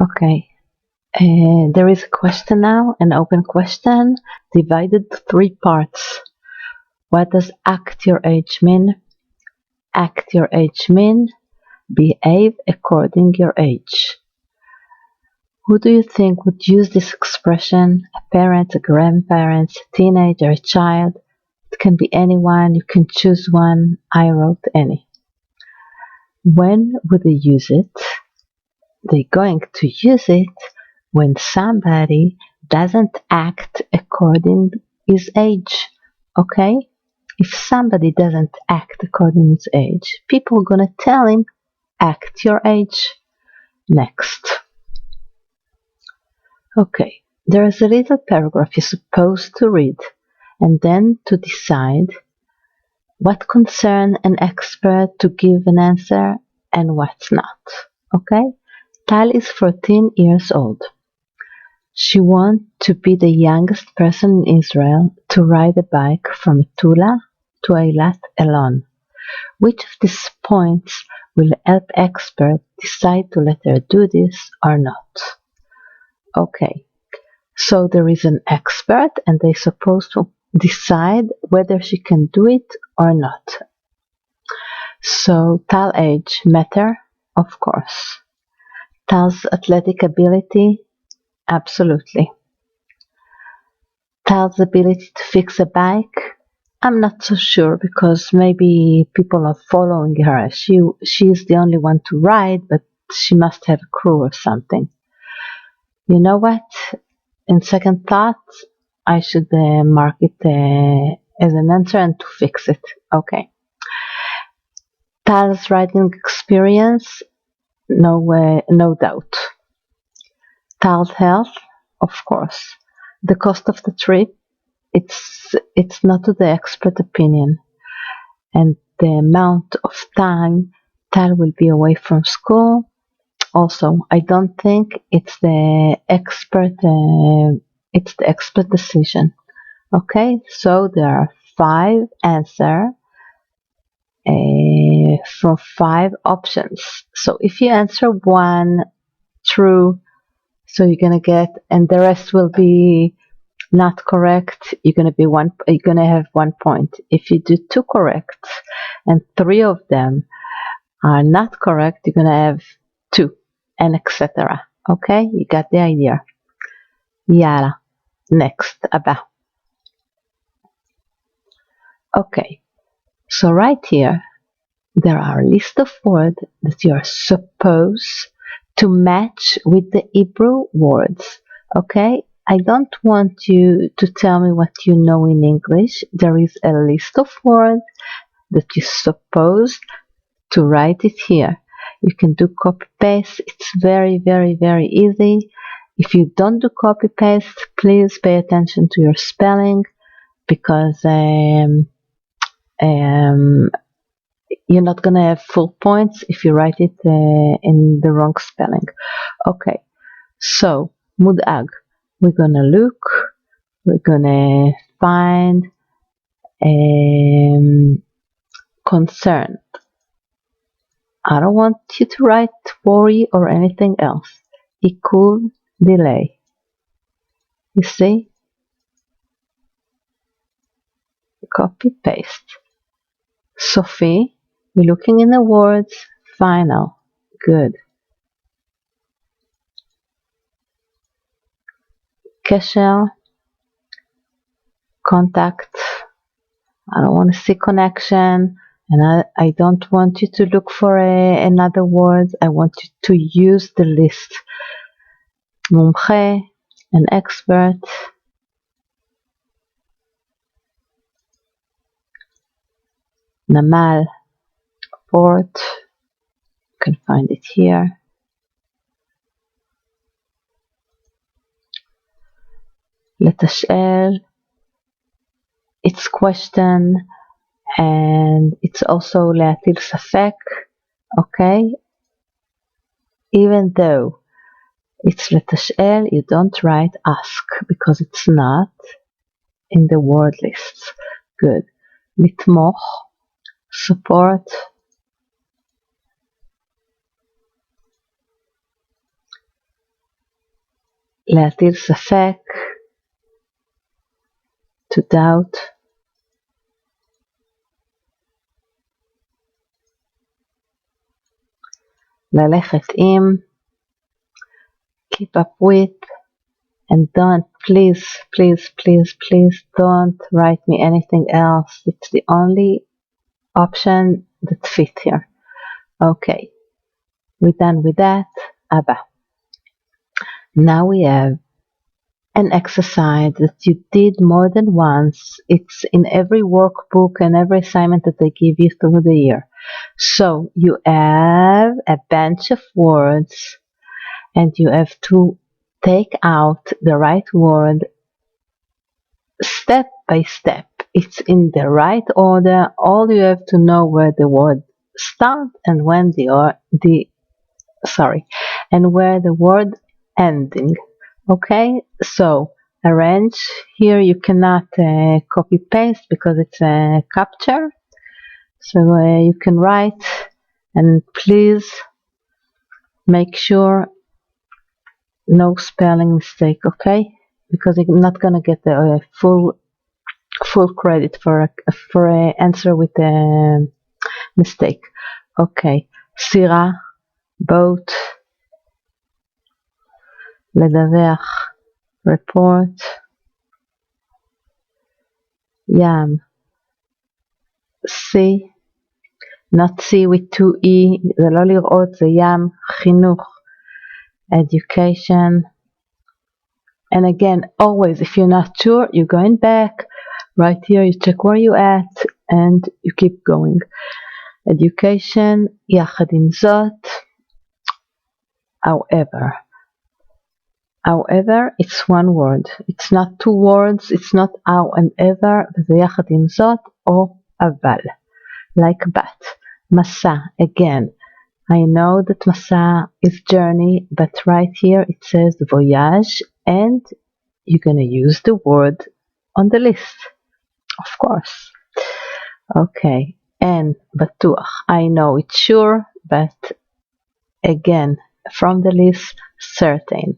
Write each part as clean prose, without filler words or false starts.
Okay. There is a question now, an open question, divided to three parts. What does act your age mean? Act your age mean behave according your age. Who do you think would use this expression? A parent, a grandparent, a teenager, a child? It can be anyone, you can choose one. I wrote any. When would they use it? They're going to use it when somebody doesn't act according his age. Okay? If somebody doesn't act according to his age, people are gonna tell him, act your age. Next. Okay, there is a little paragraph you're supposed to read and then to decide what concern an expert to give an answer and what's not. Okay? Tal is 14 years old. She wants to be the youngest person in Israel to ride a bike from Tula to Eilat alone. Which of these points will help experts decide to let her do this or not? Okay, so there is an expert and they're supposed to decide whether she can do it or not. So Tal age matter? Of course. Tal's athletic ability? Absolutely. Tal's ability to fix a bike? I'm not so sure because maybe people are following her. She's the only one to ride, but she must have a crew or something. You know what? In second thought, I should mark it as an answer and to fix it. Okay. Tal's riding experience? No doubt. Tal's health? Of course. The cost of the trip? It's not to the expert opinion. And the amount of time Tal will be away from school? Also, I don't think it's the expert decision. Okay, so there are 5 answers from 5 options. So if you answer 1 true, so you're gonna get, and the rest will be not correct, you're gonna have 1 point. If you do 2 correct and 3 of them are not correct, you're gonna have 2, and etc. Okay, you got the idea. Yalla, next, הבא. Okay, so right here, there are a list of words that you are supposed to match with the Hebrew words. Okay, I don't want you to tell me what you know in English. There is a list of words that you're supposed to write it here. You can do copy paste. It's very, very, very easy. If you don't do copy paste, please pay attention to your spelling because you're not gonna have full points if you write it in the wrong spelling. Okay, so mud'ag. We're gonna look. We're gonna find concern. I don't want you to write worry or anything else. Ikul, delay. You see? Copy paste. Sophie, we're looking in the words. Final. Good. Kesher, contact. I don't want to see connection, and I don't want you to look for another word. I want you to use the list. Mumche, an expert. Namal, port. You can find it here. לתשאל, it's question, and it's also להטיל ספק, okay? Even though it's לתשאל, you don't write ask because it's not in the word lists. Good. לתמוך, support. להטיל ספק, to doubt, ללכת עם, keep up with, and don't, please, please, please, please don't write me anything else. It's the only option that fit here. Okay, we're done with that. Abba. Now we have an exercise that you did more than once. It's in every workbook and every assignment that they give you through the year. So you have a bunch of words and you have to take out the right word step by step. It's in the right order. All you have to know where the word start and when and where the word ending. Okay, so arrange. Here you cannot copy paste because it's a capture. So you can write, and please make sure no spelling mistake. Okay, because you're not gonna get the full credit for an answer with a mistake. Okay, סירה, boat, לדווח, report, ים, see, not see with 2e, זה לא לראות, זה ים, חינוך, education, and again, always, if you're not sure, you're going back, right here, you check where you at, and you keep going. Education, יחד עם זאת, however, it's one word. It's not two words. It's not however, וזה יחד עם זאת, או אבל. Like but. מסע, again. I know that מסע is journey, but right here it says voyage, and you're going to use the word on the list. Of course. Okay. And בטוח. I know it's sure, but again, from the list, certain.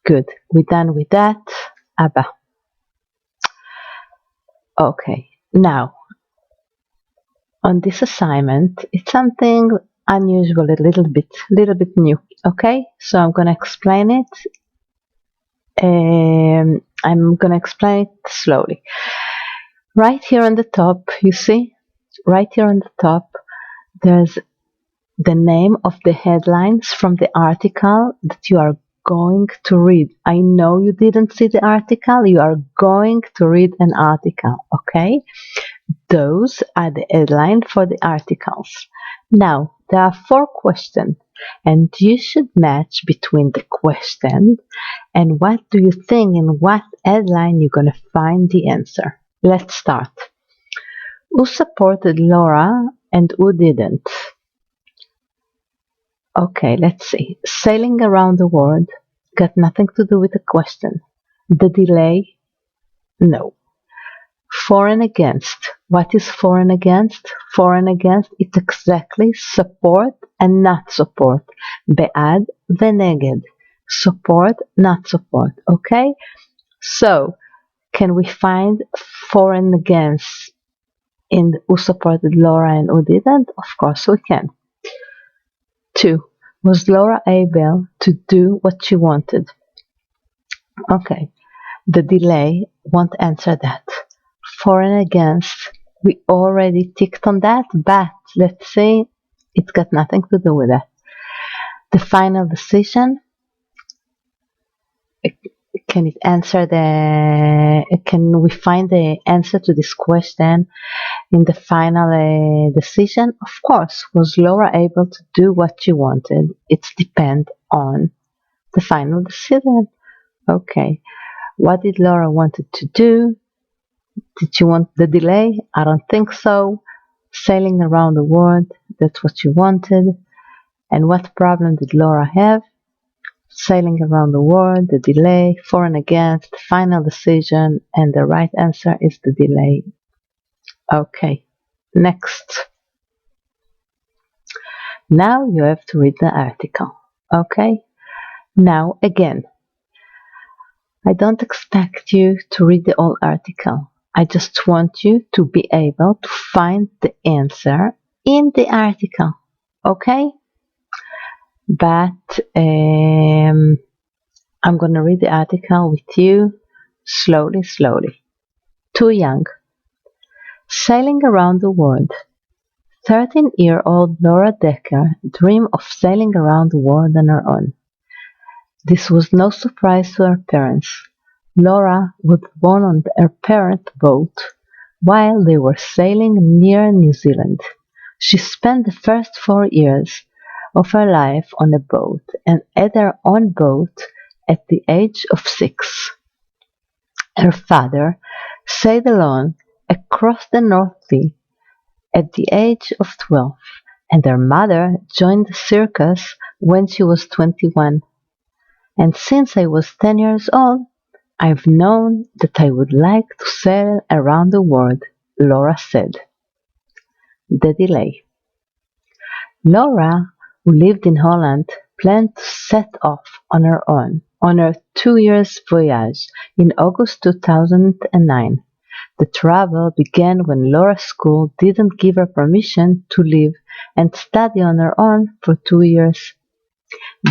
Good. We're done with that. Abba. Okay. Now, on this assignment, it's something unusual, a little bit new. Okay? So I'm going to explain it. I'm going to explain it slowly. Right here on the top, you see? Right here on the top, there's the name of the headlines from the article that you are going to read. I know you didn't see the article. You are going to read an article, okay? Those are the headline for the articles. Now, there are 4 questions, and you should match between the question and what do you think in what headline you're going to find the answer. Let's start. Who supported Laura and who didn't? Okay, let's see. Sailing around the world got nothing to do with the question. The delay? No. For and against. What is for and against? For and against, it's exactly support and not support. בעד ונגד. Support, not support. Okay? So, can we find for and against in who supported Laura and who didn't? Of course we can. 2. Was Laura able to do what she wanted? Okay. The delay won't answer that. For and against, we already ticked on that, but let's say it's got nothing to do with that. The final decision, can we find the answer to this question in the final decision? Of course. Was Laura able to do what she wanted? It's depend on the final decision. Okay. What did Laura wanted to do? Did she want the delay? I don't think so. Sailing around the world, that's what she wanted. And what problem did Laura have? Sailing around the world, the delay, for and against, the final decision, and the right answer is the delay. Okay, next. Now you have to read the article. Okay? Now again, I don't expect you to read the whole article. I just want you to be able to find the answer in the article. Okay? But I'm going to read the article with you slowly, slowly. Too young. Sailing around the world. 13-year-old Laura Decker dreamed of sailing around the world on her own. This was no surprise to her parents. Laura was born on her parents' boat while they were sailing near New Zealand. She spent the first 4 years of her life on a boat and had her own boat at the age of 6. Her father sailed alone across the North Sea at the age of 12, and her mother joined the circus when she was 21. And since I was 10 years old, I've known that I would like to sail around the world, Laura said. The delay. Laura, who lived in Holland, planned to set off on her own on her 2-year voyage in August 2009. The travel began when Laura's school didn't give her permission to leave and study on her own for 2 years.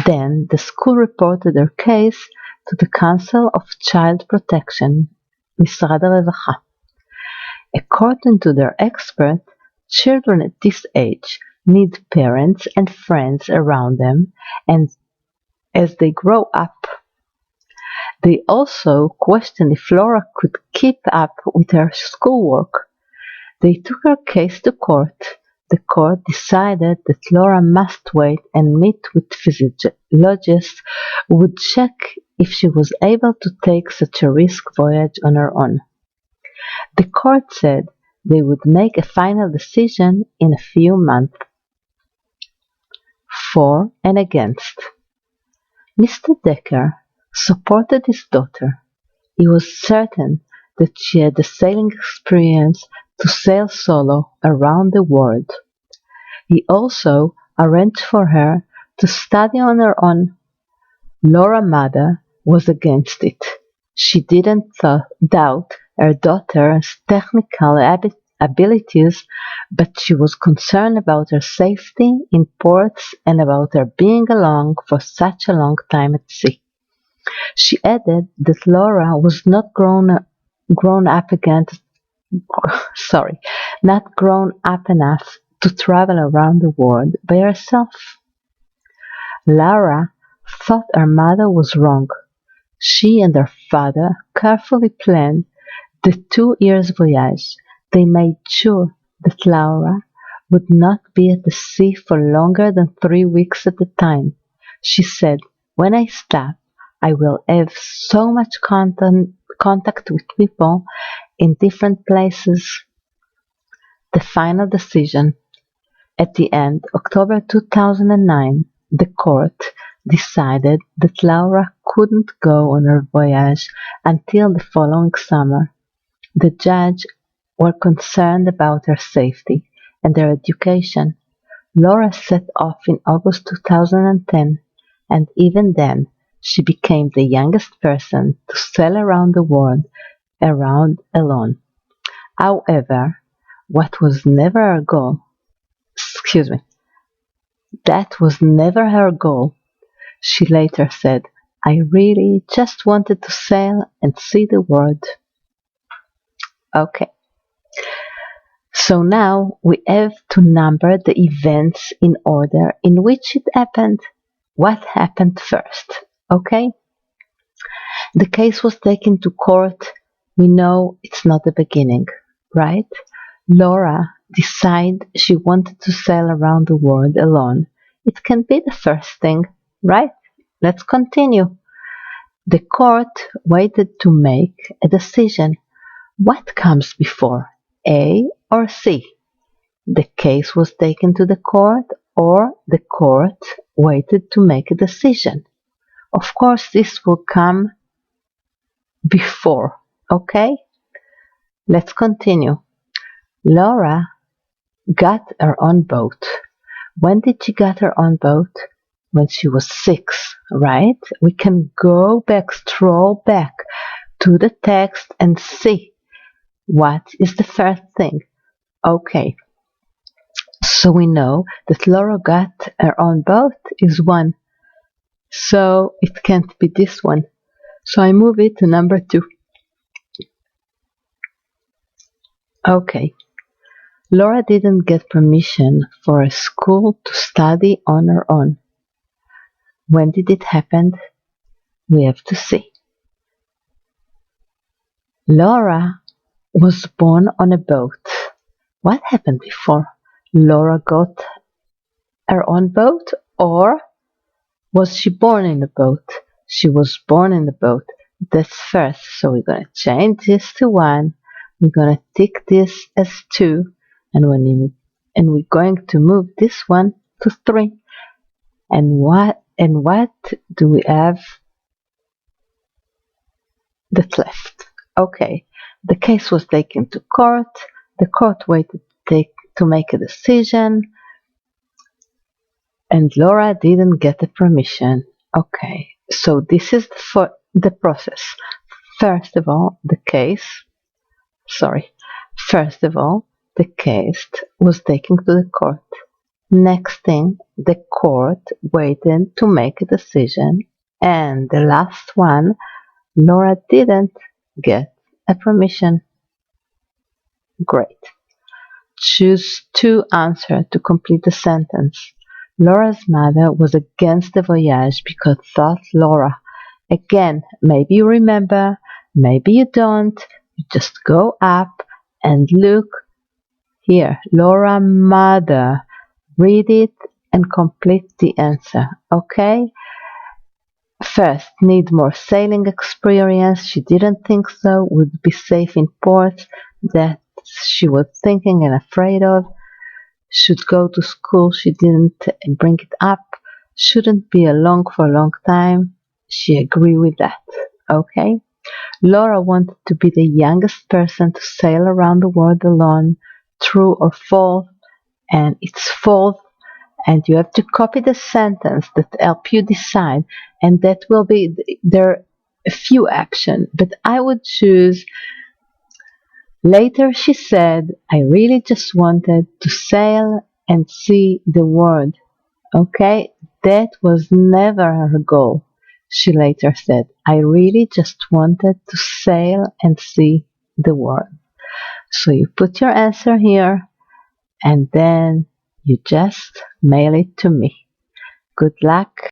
Then the school reported her case to the Council of Child Protection, משרד הרווחה. According to their expert, children at this age need parents and friends around them, and as they grow up, they also questioned if Laura could keep up with her schoolwork. They took her case to court. The court decided that Laura must wait and meet with physiologists who would check if she was able to take such a risk voyage on her own. The court said they would make a final decision in a few months. For and against. Mr. Decker supported his daughter. He was certain that she had the sailing experience to sail solo around the world. He also arranged for her to study on her own. Laura's mother was against it. She didn't doubt her daughter's technical abilities, but she was concerned about her safety in ports and about her being along for such a long time at sea. She added that Laura was not grown up enough to travel around the world by herself. Laura thought her mother was wrong. She and her father carefully planned the 2-year voyage. They made sure that Laura would not be at the sea for longer than 3 weeks at a time. She said, "When I stop, I will have so much contact with people in different places." The final decision. At the end, October 2009, the court decided that Laura couldn't go on her voyage until the following summer. The judge were concerned about her safety and her education. Laura set off in August 2010, and even then, she became the youngest person to sail around the world alone. However, that was never her goal. She later said, "I really just wanted to sail and see the world." Okay. So now we have to number the events in order in which it happened. What happened first? Okay? The case was taken to court. We know it's not the beginning, right? Laura decided she wanted to sail around the world alone. It can be the first thing, right? Let's continue. The court waited to make a decision. What comes before, A or C? The case was taken to the court, or the court waited to make a decision. Of course, this will come before, okay? Let's continue. Laura got her own boat. When did she get her own boat? When she was 6, right? We can go back, stroll back to the text and see what is the first thing. Okay, so we know that Laura got her own boat is 1. So it can't be this one. So I move it to number 2. Okay. Laura didn't get permission for a school to study on her own. When did it happen? We have to see. Laura was born on a boat. What happened before? Laura got her own boat, or was she born in a boat? She was born in the boat. That's first. So we're going to change this to 1. We're going to tick this as 2. And we're going to move this one to 3. And what do we have that's left? Okay, the case was taken to court. The court waited to make a decision, and Laura didn't get the permission. Okay, so this is for the process. First of all, the case was taken to the court. Next thing, the court waited to make a decision, and the last one, Laura didn't get a permission. Great. Choose 2 answers to complete the sentence. Laura's mother was against the voyage because thought Laura. Again, maybe you remember, maybe you don't. You just go up and look here. Laura mother. Read it and complete the answer. Okay? First, need more sailing experience. She didn't think so. Would be safe in ports that she was thinking and afraid of. Should go to school. She didn't bring it up. Shouldn't be along for a long time. She agreed with that. Okay? Laura wanted to be the youngest person to sail around the world alone. True or false? And it's false. And you have to copy the sentence that help you decide, and that will be there are a few actions, but I would choose later she said, I really just wanted to sail and see the world. Okay, that was never her goal. She later said, I really just wanted to sail and see the world. So you put your answer here, and then you just mail it to me. Good luck.